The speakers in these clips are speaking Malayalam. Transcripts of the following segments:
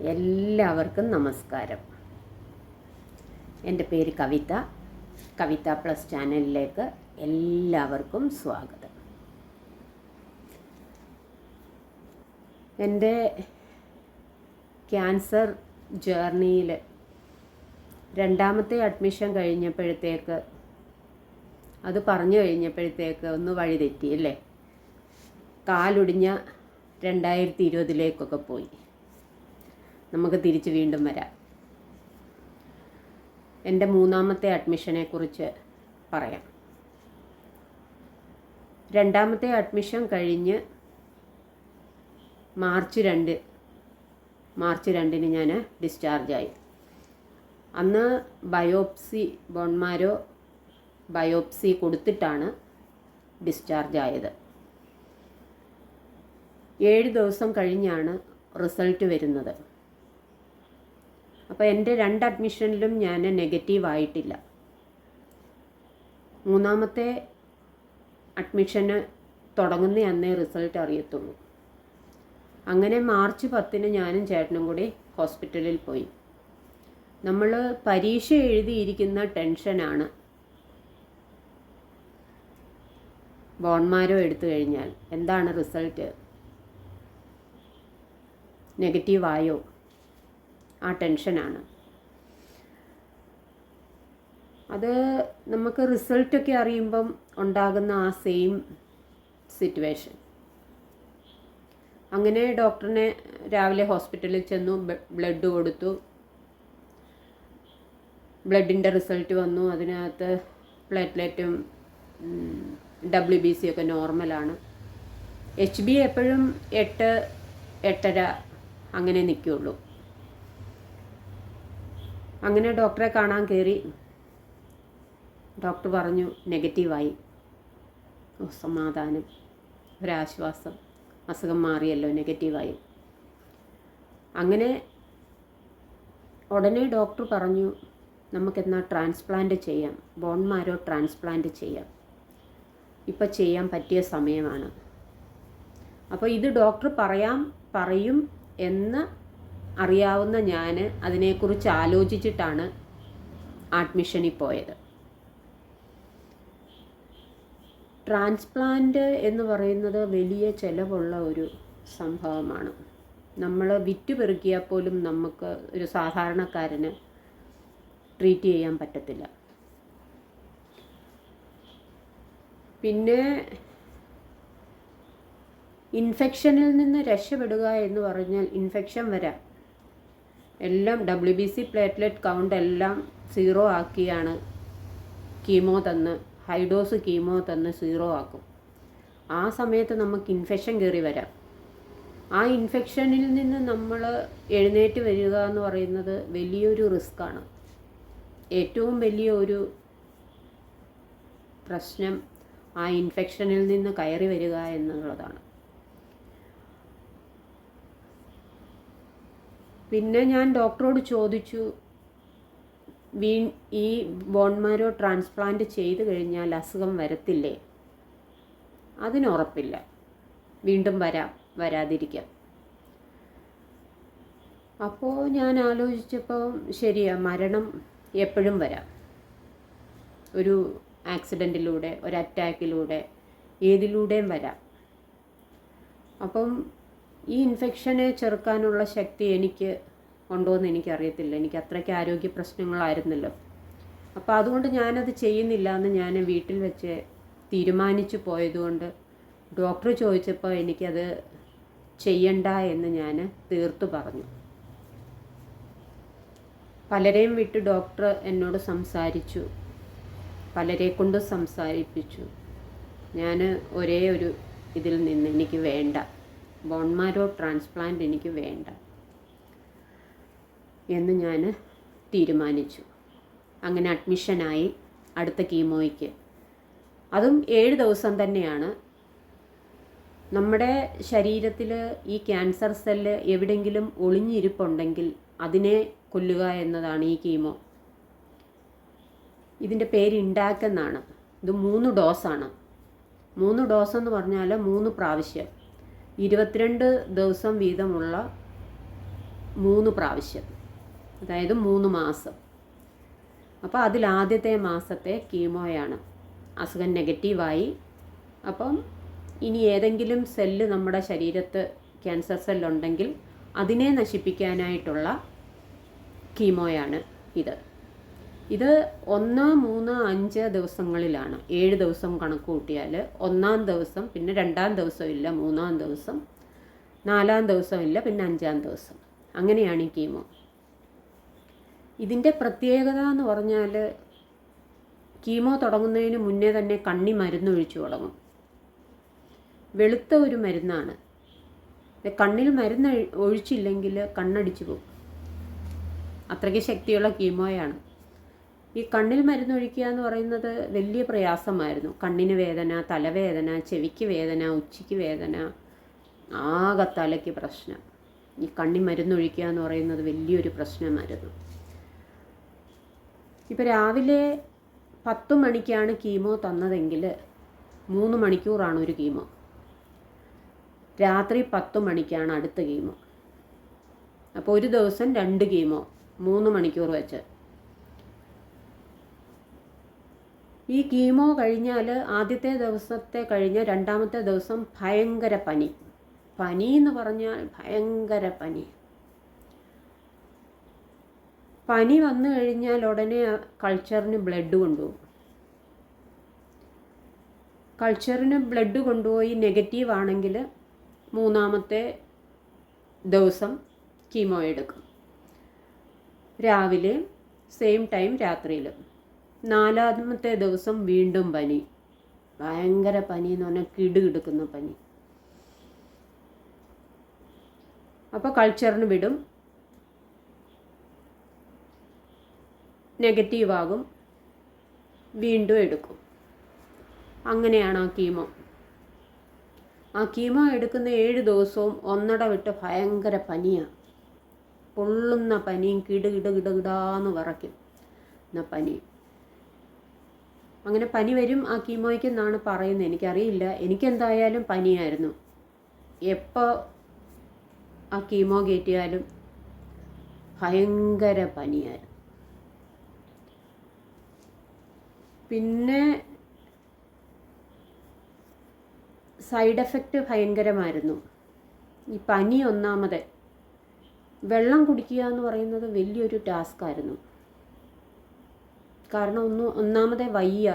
എല്ലാവർക്കും നമസ്കാരം. എൻ്റെ പേര് കവിത. കവിത പ്ലസ് ചാനലിലേക്ക് എല്ലാവർക്കും സ്വാഗതം. എൻ്റെ ക്യാൻസർ ജേർണിയിൽ രണ്ടാമത്തെ അഡ്മിഷൻ കഴിഞ്ഞപ്പോഴത്തേക്ക് അത് പറഞ്ഞു കഴിഞ്ഞപ്പോഴത്തേക്ക് ഒന്ന് വഴിതെറ്റി അല്ലേ. കാലൊടിഞ്ഞ 2020 പോയി. നമുക്ക് തിരിച്ച് വീണ്ടും വരാം. എൻ്റെ മൂന്നാമത്തെ അഡ്മിഷനെ കുറിച്ച് പറയാം. രണ്ടാമത്തെ അഡ്മിഷൻ കഴിഞ്ഞ് മാർച്ച് 2 ഞാൻ ഡിസ്ചാർജായി. അന്ന് ബോൺമാരോ ബയോപ്സി കൊടുത്തിട്ടാണ് ഡിസ്ചാർജായത്. 7 ദിവസം കഴിഞ്ഞാണ് റിസൾട്ട് വരുന്നത്. അപ്പോൾ എൻ്റെ 2 അഡ്മിഷനിലും ഞാൻ നെഗറ്റീവ് ആയിട്ടില്ല. മൂന്നാമത്തെ അഡ്മിഷന് തുടങ്ങുന്ന അന്നേ റിസൾട്ട് അറിയത്തുള്ളൂ. അങ്ങനെ മാർച്ച് 10 ഞാനും ചേട്ടനും കൂടി ഹോസ്പിറ്റലിൽ പോയി. നമ്മൾ പരീക്ഷ എഴുതിയിരിക്കുന്ന ടെൻഷനാണ് ബോൺമാരോ എടുത്തു കഴിഞ്ഞാൽ എന്താണ് റിസൾട്ട്, നെഗറ്റീവായോ, ആ ടെൻഷനാണ്. അത് നമുക്ക് റിസൾട്ടൊക്കെ അറിയുമ്പം ഉണ്ടാകുന്ന ആ സെയിം സിറ്റുവേഷൻ. അങ്ങനെ ഡോക്ടറിനെ രാവിലെ ഹോസ്പിറ്റലിൽ ചെന്നു, ബ്ലഡ് കൊടുത്തു. ബ്ലഡിൻ്റെ റിസൾട്ട് വന്നു. അതിനകത്ത് പ്ലേറ്റ്ലെറ്റും WBC ഒക്കെ നോർമലാണ്. HB എപ്പോഴും 8, 8.5 അങ്ങനെ നിൽക്കുകയുള്ളൂ. അങ്ങനെ ഡോക്ടറെ കാണാൻ കയറി. ഡോക്ടർ പറഞ്ഞു നെഗറ്റീവായി. സമാധാനം, ഒരാശ്വാസം, അസുഖം മാറിയല്ലോ, നെഗറ്റീവായി. അങ്ങനെ ഉടനെ ഡോക്ടർ പറഞ്ഞു നമുക്കെന്നാൽ ട്രാൻസ്പ്ലാന്റ് ചെയ്യാം, ബോൺമാരോ ട്രാൻസ്പ്ലാന്റ് ചെയ്യാം, ഇപ്പം ചെയ്യാൻ പറ്റിയ സമയമാണ്. അപ്പോൾ ഇത് ഡോക്ടർ പറയും എന്ന് അറിയാവുന്ന ഞാൻ അതിനെക്കുറിച്ച് ആലോചിച്ചിട്ടാണ് അഡ്മിഷനിൽ പോയത്. ട്രാൻസ്പ്ലാന്റ് എന്ന് പറയുന്നത് വലിയ ചിലവുള്ള ഒരു സംഭവമാണ്. നമ്മൾ വിറ്റുപെറുക്കിയാൽ പോലും നമുക്ക് ഒരു സാധാരണക്കാരന് ട്രീറ്റ് ചെയ്യാൻ പറ്റത്തില്ല. പിന്നെ ഇൻഫെക്ഷനിൽ നിന്ന് രക്ഷപ്പെടുക എന്ന് പറഞ്ഞാൽ ഇൻഫെക്ഷൻ വരാം. എല്ലാം WBC പ്ലേറ്റ്ലെറ്റ് കൗണ്ട് എല്ലാം 0 ആക്കിയാണ് കീമോ തന്ന്, ഹൈഡോസ് കീമോ തന്ന് 0 ആക്കും. ആ സമയത്ത് നമുക്ക് ഇൻഫെക്ഷൻ കയറി വരാം. ആ ഇൻഫെക്ഷനിൽ നിന്ന് നമ്മൾ എഴുന്നേറ്റ് വരിക എന്ന് പറയുന്നത് വലിയൊരു റിസ്ക്കാണ്. ഏറ്റവും വലിയ ഒരു പ്രശ്നം ആ ഇൻഫെക്ഷനിൽ നിന്ന് കയറി വരിക എന്നുള്ളതാണ്. പിന്നെ ഞാൻ ഡോക്ടറോട് ചോദിച്ചു, ഈ ബോൺമാരോ ട്രാൻസ്പ്ലാന്റ് ചെയ്ത് കഴിഞ്ഞാൽ അസുഖം വരത്തില്ലേ? അതിനുറപ്പില്ല, വീണ്ടും വരാതിരിക്കാം. അപ്പോൾ ഞാൻ ആലോചിച്ചപ്പോൾ ശരിയാ, മരണം എപ്പോഴും വരാം. ഒരു ആക്സിഡൻറ്റിലൂടെ, ഒരു അറ്റാക്കിലൂടെ, ഏതിലൂടെയും വരാം. അപ്പം ഈ ഇൻഫെക്ഷനെ ചെറുക്കാനുള്ള ശക്തി എനിക്ക് ഉണ്ടോയെന്ന് എനിക്കറിയത്തില്ല. എനിക്ക് അത്രയ്ക്ക് ആരോഗ്യ പ്രശ്നങ്ങളായിരുന്നല്ലോ. അപ്പോൾ അതുകൊണ്ട് ഞാനത് ചെയ്യുന്നില്ല എന്ന് ഞാൻ വീട്ടിൽ വെച്ച് തീരുമാനിച്ചു പോയതുകൊണ്ട് ഡോക്ടർ ചോദിച്ചപ്പോൾ എനിക്കത് ചെയ്യണ്ട എന്ന് ഞാൻ തീർത്തു പറഞ്ഞു. പലരെയും വിട്ട് ഡോക്ടർ എന്നോട് സംസാരിച്ചു, പലരെ കൊണ്ട് സംസാരിപ്പിച്ചു. ഞാൻ ഒരേ ഒരു ഇതിൽ നിന്ന് എനിക്ക് വേണ്ട, ബോൺമാരോ ട്രാൻസ്പ്ലാന്റ് എനിക്ക് വേണ്ട എന്ന് ഞാൻ തീരുമാനിച്ചു. അങ്ങനെ അഡ്മിഷനായി അടുത്ത കീമോയ്ക്ക്. അതും 7 ദിവസം തന്നെയാണ്. നമ്മുടെ ശരീരത്തിൽ ഈ ക്യാൻസർ സെല്ല് എവിടെയെങ്കിലും ഒളിഞ്ഞിരിപ്പുണ്ടെങ്കിൽ അതിനെ കൊല്ലുക എന്നതാണ് ഈ കീമോ. ഇതിൻ്റെ പേര് ഇൻഡാക് എന്നാണ്. ഇത് 3 ഡോസാണ്. 3 ഡോസ് എന്ന് പറഞ്ഞാൽ 3 പ്രാവശ്യം 22 ദിവസം വീതമുള്ള 3 പ്രാവശ്യം, അതായത് 3 മാസം. അപ്പോൾ അതിലാദ്യത്തെ മാസത്തെ കീമോയാണ്. അസുഖം നെഗറ്റീവായി. അപ്പം ഇനി ഏതെങ്കിലും സെല്ല് നമ്മുടെ ശരീരത്ത് ക്യാൻസർ സെല്ലുണ്ടെങ്കിൽ അതിനെ നശിപ്പിക്കാനായിട്ടുള്ള കീമോയാണ് ഇത്. ഇത് 1, 3, 5 ദിവസങ്ങളിലാണ്. 7 ദിവസം കണക്ക് കൂട്ടിയാൽ 1-ാം ദിവസം, പിന്നെ 2-ാം ദിവസം ഇല്ല, 3-ാം ദിവസം, 4-ാം ദിവസം ഇല്ല, പിന്നെ 5-ാം ദിവസം. അങ്ങനെയാണ് ഈ കീമോ. ഇതിൻ്റെ പ്രത്യേകത എന്ന് പറഞ്ഞാൽ കീമോ തുടങ്ങുന്നതിന് മുന്നേ തന്നെ കണ്ണി മരുന്നൊഴിച്ചു തുടങ്ങും. വെളുത്ത ഒരു മരുന്നാണ്. കണ്ണിൽ മരുന്ന് ഒഴിച്ചില്ലെങ്കിൽ കണ്ണടിച്ചു പോകും. അത്രയ്ക്ക് ശക്തിയുള്ള കീമോയാണ്. ഈ കണ്ണിൽ മരുന്നൊഴിക്കുക എന്ന് പറയുന്നത് വലിയ പ്രയാസമായിരുന്നു. കണ്ണിന് വേദന, തലവേദന, ചെവിക്ക് വേദന, ഉച്ചിക്ക് വേദന, ആകെ തലയ്ക്ക് പ്രശ്നം. ഈ കണ്ണിൽ മരുന്നൊഴിക്കുക എന്ന് പറയുന്നത് വലിയൊരു പ്രശ്നമായിരുന്നു. ഇപ്പോൾ രാവിലെ 10 മണിക്കാണ് കീമോ തന്നതെങ്കിൽ 3 മണിക്കൂറാണ് ഒരു കീമോ. രാത്രി 10 മണിക്കാണ് അടുത്ത കീമോ. അപ്പോൾ ഒരു ദിവസം 2 കീമോ, 3 മണിക്കൂർ വെച്ച്. ഈ കീമോ കഴിഞ്ഞാൽ ആദ്യത്തെ ദിവസത്തെ കഴിഞ്ഞ് 2-ാമത്തെ ദിവസം ഭയങ്കര പനി. പനി എന്ന് പറഞ്ഞാൽ ഭയങ്കര പനി. പനി വന്നു കഴിഞ്ഞാൽ ഉടനെ കൾച്ചറിന് ബ്ലഡ് കൊണ്ടുപോകും. കൾച്ചറിന് ബ്ലഡ് കൊണ്ടുപോയി നെഗറ്റീവ് ആണെങ്കിൽ 3-ാമത്തെ ദിവസം കീമോ എടുക്കും. രാവിലെ സെയിം ടൈം രാത്രിയിലും. 4-ാമത്തെ ദിവസം വീണ്ടും പനി. ഭയങ്കര പനി എന്ന് പറഞ്ഞാൽ കിടുകിടുക്കുന്ന പനി. അപ്പോൾ കൾച്ചറിന് വിടും, നെഗറ്റീവാകും, വീണ്ടും എടുക്കും. അങ്ങനെയാണ് ആ കീമോ. ആ കീമോ എടുക്കുന്ന 7 ദിവസവും ഒന്നട വിട്ട് ഭയങ്കര പനിയാണ്. പൊള്ളുന്ന പനിയും കിടുകിടാന്ന് വിറയ്ക്കും എന്ന പനി. അങ്ങനെ പനി വരും ആ കീമോയ്ക്ക് എന്നാണ് പറയുന്നത്. എനിക്കറിയില്ല. എനിക്കെന്തായാലും പനിയായിരുന്നു. എപ്പോൾ ആ കീമോ കയറ്റിയാലും ഭയങ്കര പനിയായിരുന്നു. പിന്നെ സൈഡ് എഫക്റ്റ് ഭയങ്കരമായിരുന്നു. ഈ പനി ഒന്നാമത്. വെള്ളം കുടിക്കുക എന്ന് പറയുന്നത് വലിയൊരു ടാസ്ക്കായിരുന്നു. കാരണം ഒന്നാമതേ വയ്യ.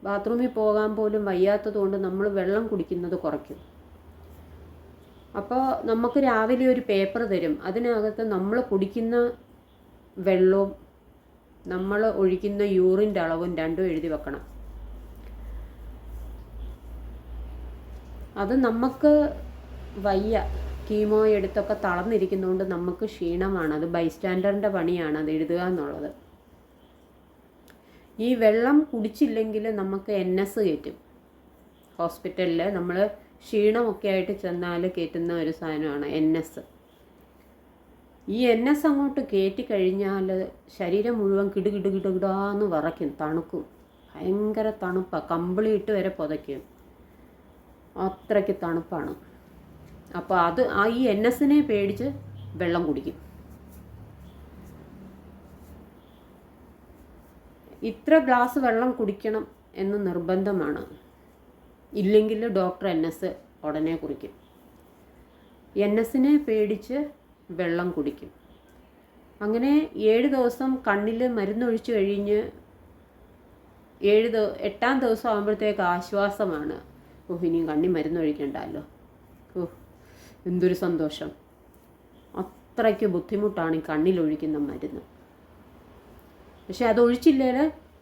ബാത്റൂമിൽ പോകാൻ പോലും വയ്യാത്തതുകൊണ്ട് നമ്മൾ വെള്ളം കുടിക്കുന്നത് കുറയ്ക്കും. അപ്പോൾ നമുക്ക് രാവിലെ ഒരു പേപ്പർ തരും. അതിനകത്ത് നമ്മൾ കുടിക്കുന്ന വെള്ളവും നമ്മൾ ഒഴിക്കുന്ന യൂറിൻ്റെ അളവും രണ്ടും എഴുതി വെക്കണം. അത് നമുക്ക് വയ്യ. കീമോ എടുത്തൊക്കെ തളർന്നിരിക്കുന്നതുകൊണ്ട് നമുക്ക് ക്ഷീണമാണ്. അത് ബൈസ്റ്റാൻഡറിൻ്റെ പണിയാണ് അത് എഴുതുക എന്നുള്ളത്. ഈ വെള്ളം കുടിച്ചില്ലെങ്കിൽ നമുക്ക് NS കയറ്റും. ഹോസ്പിറ്റലിൽ നമ്മൾ ക്ഷീണമൊക്കെ ആയിട്ട് ചെന്നാൽ കയറ്റുന്ന ഒരു സാധനമാണ് NS. ഈ NS അങ്ങോട്ട് കയറ്റി കഴിഞ്ഞാൽ ശരീരം മുഴുവൻ കിടുകിടാന്ന് വിറയ്ക്കും, തണുക്കും. ഭയങ്കര തണുപ്പാണ്. കമ്പിളിയിട്ട് വരെ പുതയ്ക്കും. അത്രയ്ക്ക് തണുപ്പാണ്. അപ്പോൾ ഈ NSനെ പേടിച്ച് വെള്ളം കുടിക്കും. ഇത്ര ഗ്ലാസ് വെള്ളം കുടിക്കണം എന്ന് നിർബന്ധമാണ്. ഇല്ലെങ്കിൽ ഡോക്ടർ NS ഉടനെ കുറിക്കും. NSനെ പേടിച്ച് വെള്ളം കുടിക്കും. അങ്ങനെ 7 ദിവസം കണ്ണിൽ മരുന്നൊഴിച്ച് കഴിഞ്ഞ് 8-ാം ദിവസം ആകുമ്പോഴത്തേക്ക് ആശ്വാസമാണ്. ഇനിയും കണ്ണി മരുന്നൊഴിക്കണ്ടല്ലോ. എന്തൊരു സന്തോഷം. അത്രയ്ക്ക് ബുദ്ധിമുട്ടാണ് ഈ കണ്ണിലൊഴിക്കുന്ന മരുന്ന്. പക്ഷെ അതൊഴിച്ചില്ലേൽ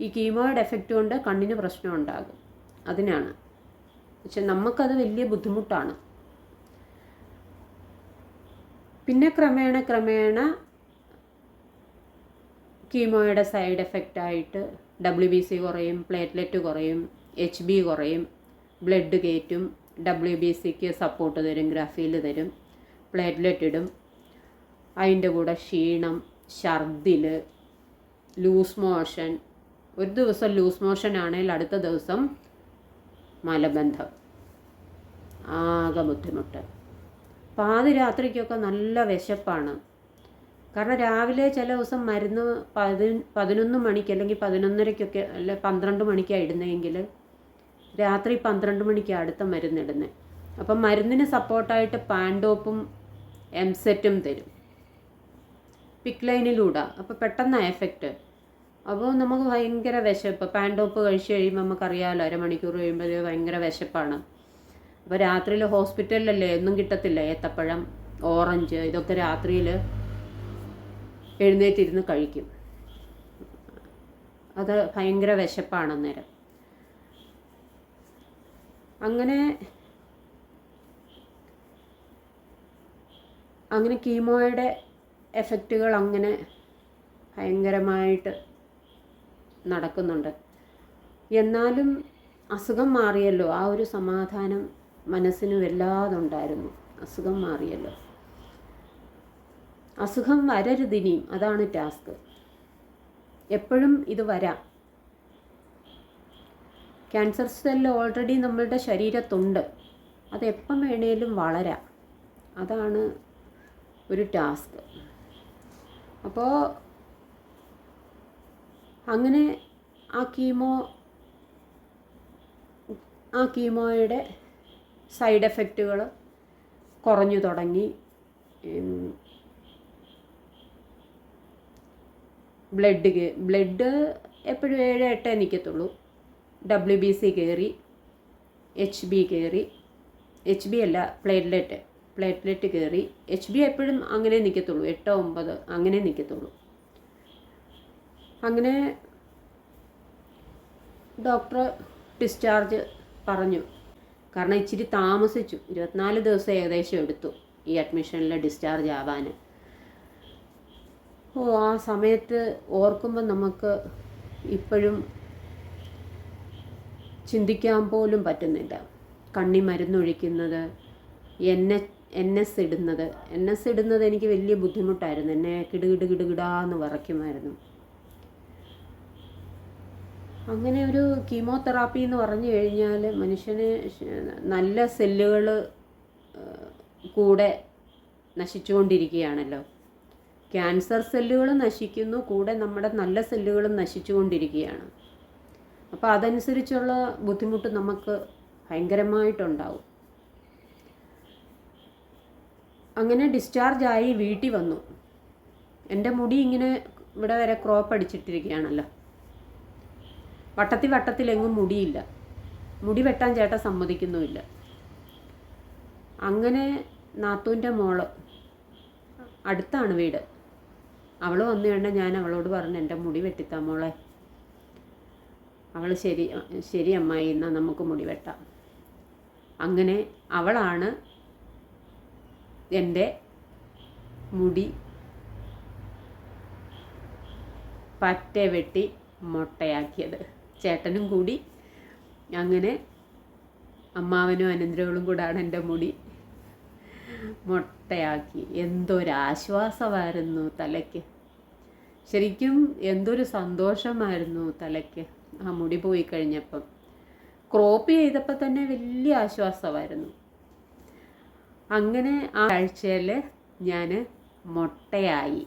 ഈ കീമോയുടെ എഫക്റ്റ് കൊണ്ട് കണ്ണിന് പ്രശ്നം ഉണ്ടാകും. അതിനാണ്. പക്ഷെ നമുക്കത് വലിയ ബുദ്ധിമുട്ടാണ്. പിന്നെ ക്രമേണ കീമോയുടെ സൈഡ് എഫക്റ്റായിട്ട് WBC കുറയും, പ്ലേറ്റ്ലെറ്റ് കുറയും, HB കുറയും, ബ്ലഡ് കയറ്റും, WBCക്ക് സപ്പോർട്ട് തരും, ഗ്രാഫീൽ തരും, പ്ലേറ്റ്ലെറ്റ് ഇടും. അതിൻ്റെ കൂടെ ക്ഷീണം, ഛർദിൽ, ലൂസ് മോഷൻ. ഒരു ദിവസം ലൂസ് മോഷൻ ആണെങ്കിൽ അടുത്ത ദിവസം മലബന്ധം. ആകെ ബുദ്ധിമുട്ട്. പാതിരാത്രിക്കൊക്കെ നല്ല വിശപ്പാണ്. കാരണം രാവിലെ ചില ദിവസം മരുന്ന് 11 മണിക്ക് അല്ലെങ്കിൽ 11:30 അല്ലെ 12 മണിക്കാണ് ഇടുന്നതെങ്കിൽ രാത്രി 12 മണിക്കാണ് അടുത്ത മരുന്നിടുന്നത്. അപ്പം മരുന്നിന് സപ്പോർട്ടായിട്ട് പാൻഡോപ്പും എംസെറ്റും തരും, പിക്ലൈനിലൂടെ. അപ്പോൾ പെട്ടെന്നാണ് എഫക്റ്റ്. അപ്പോൾ നമുക്ക് ഭയങ്കര വിശപ്പ്. പാൻഡോപ്പ് കഴിച്ച് കഴിയുമ്പോൾ നമുക്കറിയാമല്ലോ, അരമണിക്കൂർ കഴിയുമ്പോൾ ഭയങ്കര വിശപ്പാണ്. അപ്പോൾ രാത്രിയിൽ ഹോസ്പിറ്റലിലല്ലേ ഒന്നും കിട്ടത്തില്ല, ഏത്തപ്പഴം, ഓറഞ്ച്, ഇതൊക്കെ രാത്രിയിൽ എഴുന്നേറ്റിരുന്ന് കഴിക്കും. അത് ഭയങ്കര വിശപ്പാണ് അന്നേരം. അങ്ങനെ കീമോയുടെ എഫക്റ്റുകൾ അങ്ങനെ ഭയങ്കരമായിട്ട് നടക്കുന്നുണ്ട്. എന്നാലും അസുഖം മാറിയല്ലോ, ആ ഒരു സമാധാനം മനസ്സിന് വല്ലാതുണ്ടായിരുന്നു. അസുഖം മാറിയല്ലോ. അസുഖം വരരുതിനിയും, അതാണ് ടാസ്ക്. എപ്പോഴും ഇത് വരാം. ക്യാൻസർ സെല്ല് ഓൾറെഡി നമ്മളുടെ ശരീരത്തുണ്ട്, അത് എപ്പം വേണേലും വളരാം. അതാണ് ഒരു ടാസ്ക്. അപ്പോൾ അങ്ങനെ ആ കീമോയുടെ സൈഡ് എഫക്റ്റുകൾ കുറഞ്ഞു തുടങ്ങി. ബ്ലഡ് എപ്പോഴും 7-8 നിൽക്കത്തുള്ളൂ. WBC കയറി, HB കയറി, HB അല്ല പ്ലേറ്റ്ലെറ്റ് കയറി. HB എപ്പോഴും അങ്ങനെ നിൽക്കത്തുള്ളൂ, 8-9 അങ്ങനെ നിൽക്കത്തുള്ളൂ. അങ്ങനെ ഡോക്ടർ ഡിസ്ചാർജ് പറഞ്ഞു. കാരണം ഇച്ചിരി താമസിച്ചു, 24 ദിവസം ഏകദേശം എടുത്തു ഈ അഡ്മിഷനിൽ ഡിസ്ചാർജ് ആവാൻ. ആ സമയത്ത് ഓർക്കുമ്പോൾ നമുക്ക് ഇപ്പോഴും ചിന്തിക്കാൻ പോലും പറ്റുന്നില്ല. കണ്ണി മരുന്നൊഴിക്കുന്നത്, NS ഇടുന്നത് എനിക്ക് വലിയ ബുദ്ധിമുട്ടായിരുന്നു. എന്നെ കിടുകിടാന്ന് വിറയ്ക്കുമായിരുന്നു. അങ്ങനെ ഒരു കീമോതെറാപ്പി എന്ന് പറഞ്ഞു കഴിഞ്ഞാൽ മനുഷ്യന് നല്ല സെല്ലുകൾ കൂടെ നശിച്ചുകൊണ്ടിരിക്കുകയാണല്ലോ. ക്യാൻസർ സെല്ലുകൾ നശിക്കുന്നു, കൂടെ നമ്മുടെ നല്ല സെല്ലുകളും നശിച്ചുകൊണ്ടിരിക്കുകയാണ്. അപ്പോൾ അതനുസരിച്ചുള്ള ബുദ്ധിമുട്ട് നമുക്ക് ഭയങ്കരമായിട്ടുണ്ടാവും. അങ്ങനെ ഡിസ്ചാർജായി വീട്ടിൽ വന്നു. എൻ്റെ മുടി ഇങ്ങനെ ഇവിടെ വരെ ക്രോപ്പ് അടിച്ചിട്ടിരിക്കുകയാണല്ലോ. വട്ടത്തിലെങ്ങും മുടിയില്ല. മുടി വെട്ടാൻ ചേട്ടൻ സമ്മതിക്കുന്നുമില്ല. അങ്ങനെ നാത്തൂൻ്റെ മോള്, അടുത്താണ് വീട്, അവൾ വന്നു കഴിഞ്ഞാൽ ഞാൻ അവളോട് പറഞ്ഞു, എൻ്റെ മുടി വെട്ടിത്താ മോളെ. അവൾ ശരി അമ്മായി, എന്നാൽ നമുക്ക് മുടി വെട്ടാം. അങ്ങനെ അവളാണ് എൻ്റെ മുടി പറ്റ വെട്ടി മൊട്ടയാക്കിയത്. ചേട്ടനും കൂടി. അങ്ങനെ അമ്മാവനും അനന്തരവളും കൂടാണ് എൻ്റെ മുടി മൊട്ടയാക്കി. എന്തൊരാശ്വാസമായിരുന്നു തലയ്ക്ക്. ശരിക്കും എന്തൊരു സന്തോഷമായിരുന്നു തലയ്ക്ക് ആ മുടി പോയി കഴിഞ്ഞപ്പം. ക്രോപ്പ് ചെയ്തപ്പോൾ തന്നെ വലിയ ആശ്വാസമായിരുന്നു. അങ്ങനെ ആ ആഴ്ചയിൽ ഞാൻ മൊട്ടയായി.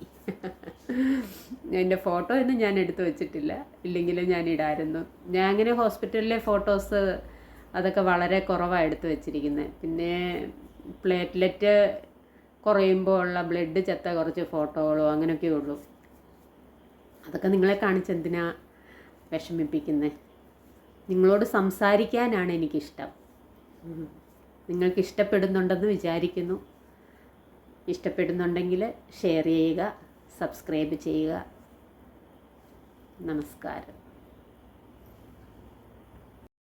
എൻ്റെ ഫോട്ടോ ഒന്നും ഞാൻ എടുത്തു വച്ചിട്ടില്ല, ഇല്ലെങ്കിൽ ഞാൻ ഇടായിരുന്നു. ഞാൻ അങ്ങനെ ഹോസ്പിറ്റലിലെ ഫോട്ടോസ് അതൊക്കെ വളരെ കുറവാണ് എടുത്തു വച്ചിരിക്കുന്നത്. പിന്നെ പ്ലേറ്റ്ലെറ്റ് കുറയുമ്പോൾ ഉള്ള ബ്ലഡ് ചെത്ത കുറച്ച് ഫോട്ടോകളോ അങ്ങനെയൊക്കെ ഉള്ളൂ. അതൊക്കെ നിങ്ങളെ കാണിച്ചെന്തിനാ വിഷമിപ്പിക്കുന്നത്? നിങ്ങളോട് സംസാരിക്കാനാണ് എനിക്കിഷ്ടം. നിങ്ങൾക്ക് ഇഷ്ടപ്പെടുന്നുണ്ടെന്ന് വിചാരിക്കുന്നു. ഇഷ്ടപ്പെടുന്നുണ്ടെങ്കിൽ ഷെയർ ചെയ്യുക, സബ്സ്ക്രൈബ് ചെയ്യുക. നമസ്കാരം.